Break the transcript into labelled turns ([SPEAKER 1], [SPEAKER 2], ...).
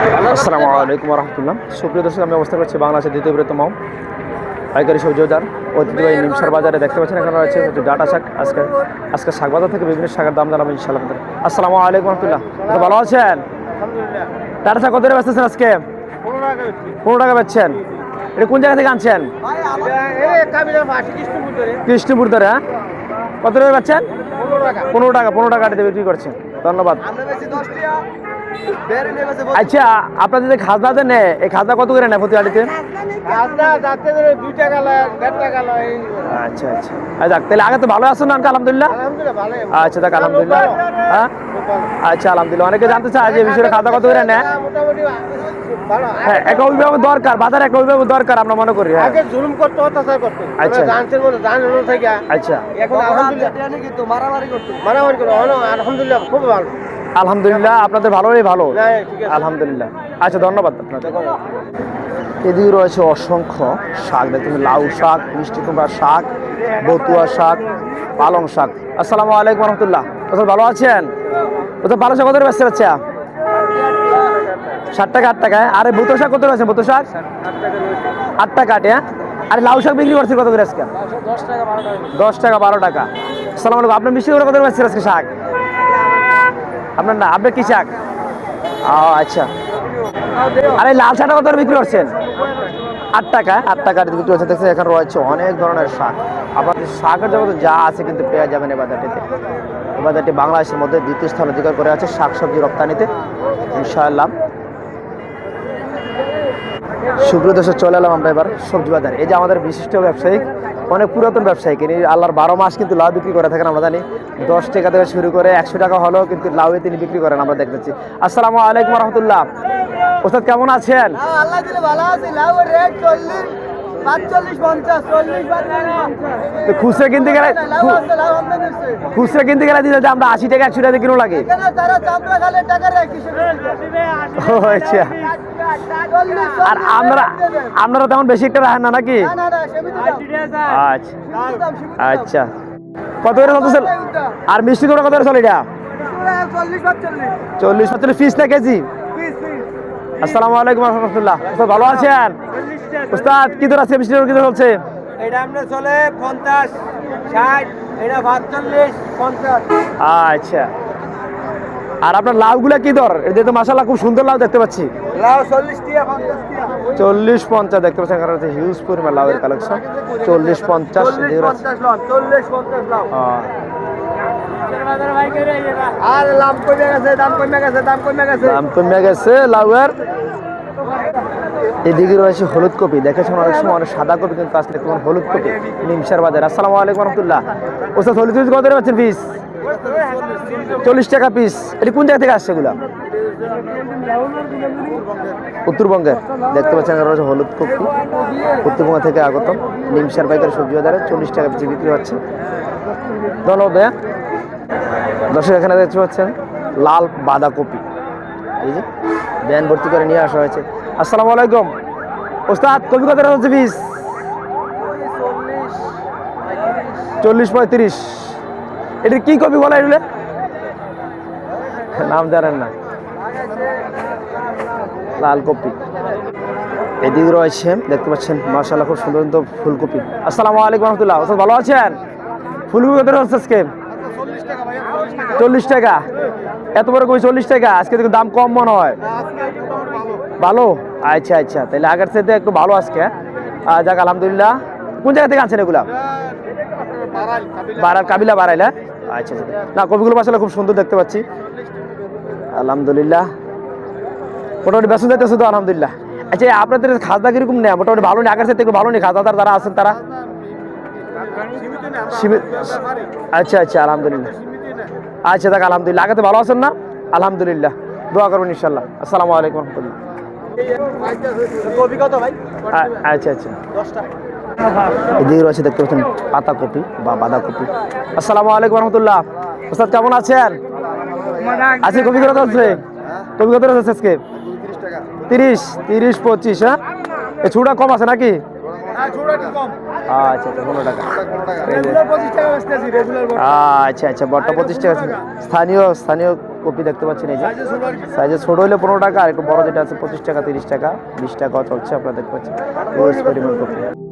[SPEAKER 1] আসসালামু আলাইকুম রহমতুল্লাহ। সুপ্রিয় দর্শক, আমি অবস্থা করছি বাংলাদেশের দ্বিতীয় বৃহত্তম পাইকারি সবজি বাজার ঐতিহ্যবাহী নিমসার বাজারে। দেখতে পাচ্ছেন এখানে রয়েছে ডাটা শাক। আজকে শাক বাজার থেকে বিভিন্ন শাকের দাম জানাবো ইনশাআল্লাহ। আসসালামু আলাইকুম রহমতুল্লাহ। ভালো আছেন? ডাটা শাক কত করে বেচতেছেন আজকে? 15 টাকা বেচছেন। এটা কোন জায়গা থেকে আনছেন? কৃষ্ণপুর ধরে। হ্যাঁ, কত করে বেচছেন? 15 টাকা বিক্রি করছেন। ধন্যবাদ। আচ্ছা, আপনাদের যে খাজনা দেন, এই খাজনা কত করে নেয় প্রতি আড়িতে? আচ্ছা আচ্ছা, তাহলে আগে তো ভালো আছেন না? আলহামদুলিল্লাহ। আচ্ছা, দেখ আলহামদুলিল্লাহ। হ্যাঁ, আচ্ছা আলহামদুলিল্লাহ। অনেকে জানতে চায় যে বিষয়ে খাজনা কত করে নেয়। হ্যাঁ, এক অভিভাবক দরকার, বাজার এক অভিভাবক দরকার আমরা মনে করি। আগে জুলুম করতে, অত্যাচার করতে। আচ্ছা আচ্ছা, এখন মারামারি করতে। আলহামদুলিল্লাহ, খুব ভালো। আলহামদুলিল্লাহ, আপনাদের ভালোই ভালো। আলহামদুলিল্লাহ। আচ্ছা, ধন্যবাদ আপনাদের। এদিকে রয়েছে অসংখ্য শাক। দেখুন, লাউ শাক, মিষ্টি কুমড়ার শাক, বতুয়া শাক, পালং শাক। আসসালামু আলাইকুম রহমতুল্লাহ। কোথাও ভালো আছেন? কোথাও পালং শাক কত করে বেচতে হচ্ছে? 60 টাকা 8 টাকায়। আরে বতুয়া শাক কত রয়েছে? বতুয়া শাক 8 টাকা 8। হ্যাঁ, আরে লাউ শাক বিক্রি করছে কত করে আজকে? 10 টাকা 12 টাকা। আসসালামু আলাইকুম। আপনার মিষ্টি কুমড়া কত করে বেচছে আজকে শাক? আপনার না, আপনার কি শাক? আচ্ছা। আরে লাল শাকটা কত বিক্রি করছেন? 8 টাকা 8 টাকা বিক্রি করছে। দেখছেন এখানে রয়েছে অনেক ধরনের শাক। আপনাদের শাকের জগতে যা আছে কিন্তু পেয়ে যাবেন এই বাজারটিতে। এই বাজারটি বাংলাদেশের মধ্যে দ্বিতীয় স্থান অধিকার করে আছে শাক সবজি রপ্তানিতে ইনশাআল্লাহ। সুপ্রিয় দর্শক, চলে এলাম আমরা এবার সবজি বাজারে। এই যে আমাদের বিশিষ্ট ব্যবসায়িক, অনেক পুরাতন ব্যবসায়ী, তিনি আল্লাহর 12 মাস কিন্তু লাউ বিক্রি করে থাকেন। আমরা জানি 10 টাকা থেকে শুরু করে 100 টাকা হলেও কিন্তু লাউয়ে তিনি বিক্রি করেন, আমরা দেখতেছি। আসসালামু আলাইকুম রহমতুল্লাহ। ওস্তাদ কেমন আছেন?
[SPEAKER 2] আল্লাহ দিলে ভালো আছি। লাউয়ের রেট 40, 45, 50, 40, 45।
[SPEAKER 1] তো খুচরা কিনতে গেলে দিলে আমরা 80 টাকা 100 টাকা কিলো লাগে।
[SPEAKER 2] তারা চামড়া খালে টাকা রাখি।
[SPEAKER 1] ও আচ্ছা। আর আপনারা তেমন বেশি একটা রাখেন না নাকি? আচ্ছা আচ্ছা, কত করে চলতেছে? আর মিষ্টি কুমড়া কত করে চলে এটা? 40 45 পিস না কেজি? আসসালামু আলাইকুম রহমতুল্লাহ। ভালো আছেন? উস্তাদ কি দর আছে? মিষ্টি কুমড়া কি দর চলছে?
[SPEAKER 2] এটা আমরা চলে 50, 60, এটা 45, 50।
[SPEAKER 1] আচ্ছা। আর আপনার লাউগুলা কি দর? এটা তো মাশাআল্লাহ খুব সুন্দর লাউ দেখতে পাচ্ছি।
[SPEAKER 2] লাউ 40 টাকা, 50 টাকা।
[SPEAKER 1] 40 50 দেখতে পাচ্ছেন। এখানে হচ্ছে হিউজ পরিমাণ লাউয়ের কালেকশন। 40 50
[SPEAKER 2] লাউ। আর দাম কমে গেছে লাউয়ের।
[SPEAKER 1] এদিকে রয়েছে হলুদ কপি। দেখেছেন অনেক সময় অনেক সাদা কপি, কিন্তু আসলে তোমার হলুদ কপি নিমসার বাজার। আসসালামু আলাইকুম রহমতুল্লাহ। ওস্তাদ হলুদ কপি কত করে পাচ্ছেন পিস? 40 টাকা পিস। এটা কোন জায়গা থেকে আসছে এগুলা? উত্তরবঙ্গের। দেখতে পাচ্ছেন রয়েছে হলুদ কপি, উত্তরবঙ্গ থেকে আগত নিমসার পাইকারি সবজি বাজারে 40 টাকা পিস বিক্রি হচ্ছে। ধন্যবাদ। দর্শক, এখানে দেখতে পাচ্ছেন লাল বাঁধাকপি, এই যে ভ্যান ভর্তি করে নিয়ে আসা হয়েছে। আসসালামু আলাইকুম। ওস্তাদ কপি কত হচ্ছে পিস? 40 35। এটা কি কপি বলা? এগুলো নাম জানেন না? লাল কপি। এদিকে রয়েছে দেখতে পাচ্ছেন মাশাআল্লাহ খুব সুন্দর ফুলকপি। আসসালামু আলাইকুম রহমতুল্লাহ। ওস্তাদ ভালো আছেন? ফুলকপি কত হচ্ছে আজকে? 40 টাকা। এত বড় কপি 40 টাকা। আজকে দেখুন দাম কম মনে হয়। ভালো। আচ্ছা আচ্ছা, তাহলে আগের চাইতে একটু ভালো আজকে। যাক আলহামদুলিল্লাহ। কোন জায়গা থেকে আনছেন এগুলা? কাবিলা বাড়াইল। আচ্ছা আচ্ছা, না কপিগুলো মাশাআল্লাহ খুব সুন্দর দেখতে পাচ্ছি। আলহামদুলিল্লাহ, মোটামুটি বেতন যাইতেছে তো আলহামদুলিল্লাহ। আচ্ছা, আপনাদের খাজনা কিরকম নেয়? মোটামুটি ভালো নেই? আগের চাইতে একটু ভালো নেই খাজনাদার যারা আছেন তারা? আচ্ছা আচ্ছা, আলহামদুলিল্লাহ। আচ্ছা, দেখ আলহামদুলিল্লাহ। আগে তো ভালো আছেন না? আলহামদুলিল্লাহ, দোয়া করবেন ইনশাল্লাহ। আসসালামু আলাইকুম রহমতুল্লাহ। আচ্ছা আচ্ছা, এদিকে রয়েছে দেখতে পাচ্ছেন পাতাকপি বা বাঁধাকপি। আসসালামু আলাইকুম রহমতুল্লাহ। ওস্তাদ কেমন আছেন? আজকে কপি কত হচ্ছে? কপি কত হচ্ছে আজকে? 30 25। হ্যাঁ, এই ছুটা কম আছে নাকি? আচ্ছা আচ্ছা, 15 টাকা। আচ্ছা আচ্ছা, বড়টা 25 টাকা। স্থানীয় কপি দেখতে পাচ্ছেন, এই যে সাইজে ছোট হলে 15 টাকা, আর একটু বড় যেটা আছে 25 টাকা, 30 টাকা, 20 টাকা চলছে, আপনারা দেখতে পাচ্ছেন পরিমাণ কপি।